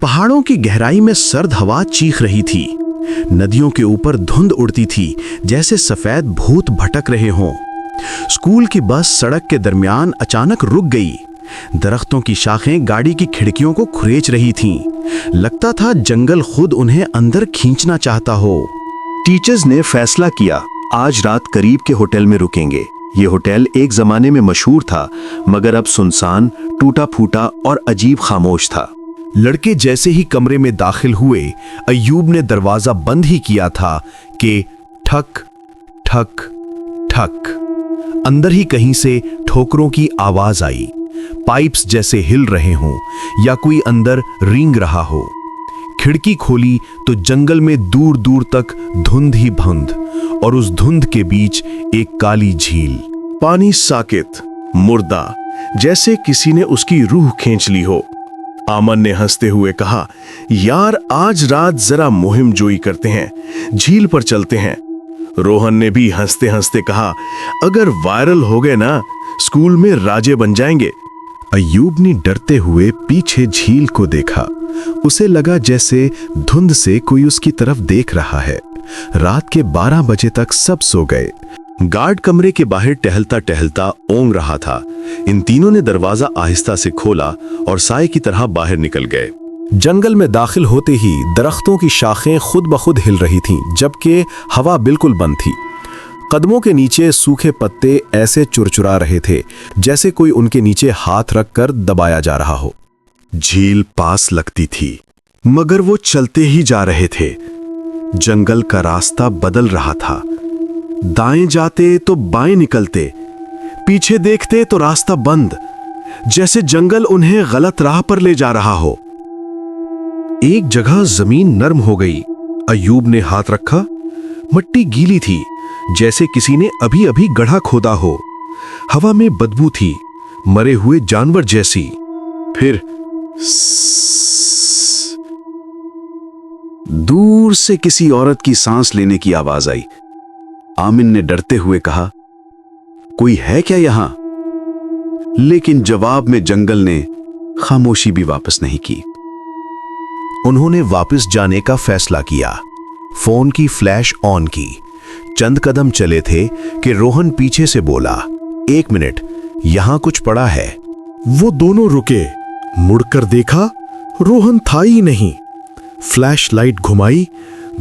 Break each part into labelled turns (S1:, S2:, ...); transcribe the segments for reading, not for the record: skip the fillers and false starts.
S1: पहाड़ों की गहराई में सर्द हवा चीख रही थी। नदियों के ऊपर धुंध उड़ती थी, जैसे सफेद भूत भटक रहे हों। स्कूल की बस सड़क के दरमियान अचानक रुक गई। दरख्तों की शाखें गाड़ी की खिड़कियों को खुरेच रही थीं। लगता था जंगल खुद उन्हें अंदर खींचना चाहता हो।
S2: टीचर्स ने फैसला किया, आज रात करीब के होटल में रुकेंगे। ये होटल एक जमाने में मशहूर था, मगर अब सुनसान, टूटा फूटा और अजीब खामोश था।
S1: लड़के जैसे ही कमरे में दाखिल हुए, अय्यूब ने दरवाजा बंद ही किया था कि ठक ठक ठक, अंदर ही कहीं से ठोकरों की आवाज आई। पाइप्स जैसे हिल रहे हों या कोई अंदर रेंग रहा हो। खिड़की खोली तो जंगल में दूर दूर तक धुंध ही धुंध, और उस धुंध के बीच एक काली झील।
S2: पानी साकित, मुर्दा, जैसे किसी ने उसकी रूह खींच ली हो। आमन ने हंसते हुए कहा, यार आज रात जरा मुहिम जोई करते हैं, झील पर चलते हैं। रोहन ने भी हंसते हंसते कहा, अगर वायरल हो गए ना, स्कूल में राजे बन जाएंगे।
S1: अय्यूब ने डरते हुए पीछे झील को देखा। उसे लगा जैसे धुंध से कोई उसकी तरफ देख रहा है। रात के 12 बजे तक सब सो गए। गार्ड कमरे के बाहर टहलता टहलता ओंग रहा था। इन तीनों ने दरवाजा आहिस्ता से खोला और साए की तरह बाहर निकल गए।
S3: जंगल में दाखिल होते ही दरख्तों की शाखें खुद ब खुद हिल रही थीं, जबकि हवा बिल्कुल बंद थी। कदमों के नीचे सूखे पत्ते ऐसे चुरचुरा रहे थे जैसे कोई उनके नीचे हाथ रखकर दबाया जा रहा हो।
S1: झील पास लगती थी, मगर वो चलते ही जा रहे थे। जंगल का रास्ता बदल रहा था। दाएं जाते तो बाएं निकलते, पीछे देखते तो रास्ता बंद, जैसे जंगल उन्हें गलत राह पर ले जा रहा हो। एक जगह जमीन नरम हो गई। अय्यूब ने हाथ रखा। मिट्टी गीली थी, जैसे किसी ने अभी अभी गड्ढा खोदा हो। हवा में बदबू थी, मरे हुए जानवर जैसी। फिर दूर से किसी औरत की सांस लेने की आवाज आई। आमिन ने डरते हुए कहा, कोई है क्या यहां? लेकिन जवाब में जंगल ने खामोशी भी वापस नहीं की। उन्होंने वापस जाने का फैसला किया। फोन की फ्लैश ऑन की। चंद कदम चले थे कि रोहन पीछे से बोला, 1 मिनट, यहां कुछ पड़ा है। वो दोनों रुके। मुड़कर देखा, रोहन था ही नहीं। फ्लैश लाइट घुमाई।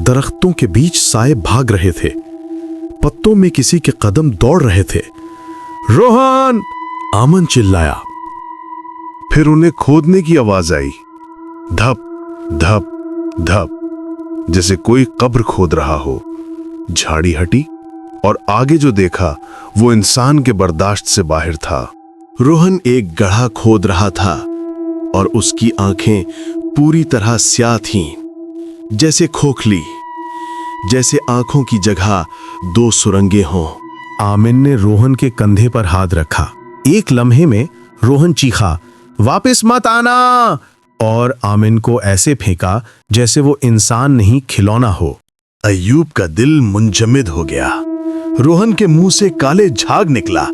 S1: दरख्तों के बीच साए भाग रहे थे। पत्तों में किसी के कदम दौड़ रहे थे। रोहन! आमन चिल्लाया। फिर उन्हें खोदने की आवाज आई। धप धप धप, जैसे कोई कब्र खोद रहा हो। झाड़ी हटी और आगे जो देखा वो इंसान के बर्दाश्त से बाहर था। रोहन एक गड्ढा खोद रहा था और उसकी आंखें पूरी तरह स्याह थीं, जैसे खोखली, जैसे आंखों की जगह 2 सुरंगें हों। आमिन ने रोहन के कंधे पर हाथ रखा। एक लम्हे में रोहन चीखा, वापस मत आना, और आमिन को ऐसे फेंका जैसे वो इंसान नहीं, खिलौना हो। अय्यूब का दिल मुंजमद हो गया। रोहन के मुंह से काले झाग निकला।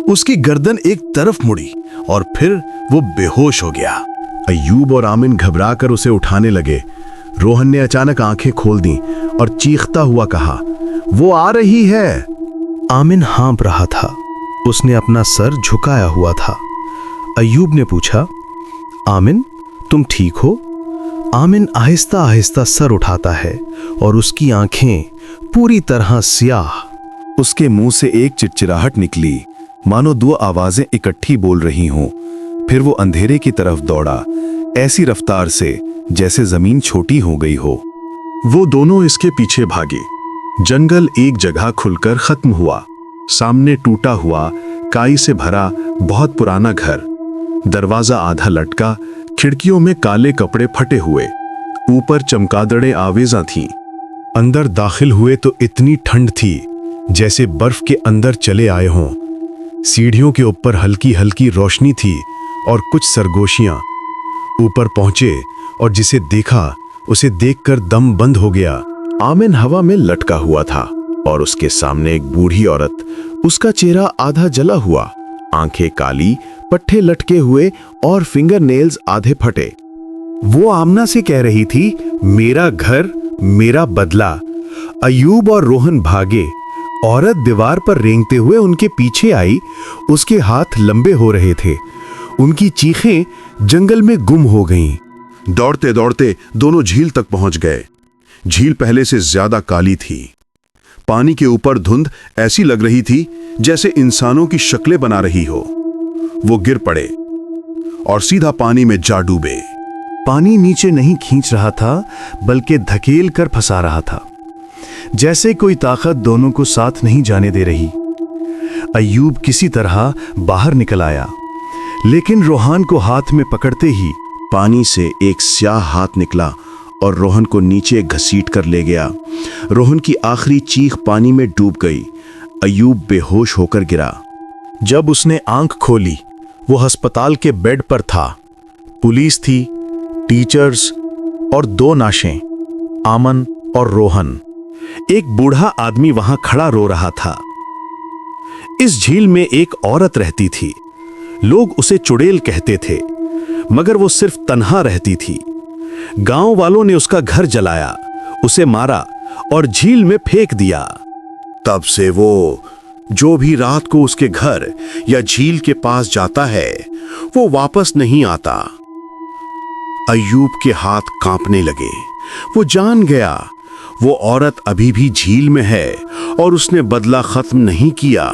S1: उसकी गर्दन एक तरफ मुड़ी और फिर वो बेहोश हो गया। अय्यूब और आमिन घबराकर उसे उठाने लगे। रोहन ने अचानक आंखें खोल दी और चीखता हुआ कहा, वो आ रही है। आमिन हाँप रहा था। उसने अपना सर झुकाया हुआ था। अय्यूब ने पूछा, आमिन, तुम ठीक हो? आमिन आहिस्ता आहिस्ता सर उठाता है और उसकी आंखें पूरी तरह स्याह। उसके मुंह से एक चिड़चिड़ाहट निकली, मानो 2 आवाजें इकट्ठी बोल रही हों। फिर वो अंधेरे की तरफ दौड़ा, ऐसी रफ्तार से जैसे जमीन छोटी हो गई हो। वो दोनों इसके पीछे भागे। जंगल एक जगह खुलकर खत्म हुआ। सामने टूटा हुआ, काई से भरा बहुत पुराना घर। दरवाजा आधा लटका, खिड़कियों में काले कपड़े फटे हुए, ऊपर चमगादड़ें आवेजा थीं। अंदर दाखिल हुए तो इतनी ठंड थी जैसे बर्फ के अंदर चले आए हों। सीढ़ियों के ऊपर हल्की हल्की रोशनी थी और कुछ सरगोशियां। ऊपर पहुंचे और जिसे देखा उसे देखकर दम बंद हो गया। आमिन हवा में लटका हुआ था और उसके सामने एक बूढ़ी औरत। उसका चेहरा आधा जला हुआ, आंखें काली, पट्टे लटके हुए और फिंगर नेल्स आधे फटे।
S3: वो आमना से कह रही थी, मेरा घर मेरा बदला। अयूब और रोहन भागे। औरत दीवार पर रेंगते हुए उनके पीछे आई। उसके हाथ लंबे हो रहे थे। उनकी चीखें जंगल में गुम हो गईं।
S1: दौड़ते दौड़ते दोनों झील तक पहुंच गए। झील पहले से ज्यादा काली थी। पानी के ऊपर धुंध ऐसी लग रही थी जैसे इंसानों की शक्लें बना रही हो। वो गिर पड़े और सीधा पानी में जा डूबे।
S4: पानी नीचे नहीं खींच रहा था, बल्कि धकेल कर फंसा रहा था, जैसे कोई ताकत दोनों को साथ नहीं जाने दे रही। अय्यूब किसी तरह बाहर निकल आया, लेकिन रोहन को हाथ में पकड़ते ही
S1: पानी से एक स्याह हाथ निकला और रोहन को नीचे घसीट कर ले गया। रोहन की आखिरी चीख पानी में डूब गई। अय्यूब बेहोश होकर गिरा।
S3: जब उसने आंख खोली, वो अस्पताल के बेड पर था। पुलिस थी, टीचर्स और 2 नाशें, आमन और रोहन। एक बूढ़ा आदमी वहां खड़ा रो रहा था। इस झील में एक औरत रहती थी। लोग उसे चुड़ैल कहते थे, मगर वो सिर्फ तन्हा रहती थी। गांव वालों ने उसका घर जलाया, उसे मारा और झील में फेंक दिया।
S1: तब से वो जो भी रात को उसके घर या झील के पास जाता है, वो वापस नहीं आता। अय्यूब के हाथ कांपने लगे। वो जान गया, वो औरत अभी भी झील में है और उसने बदला खत्म नहीं किया।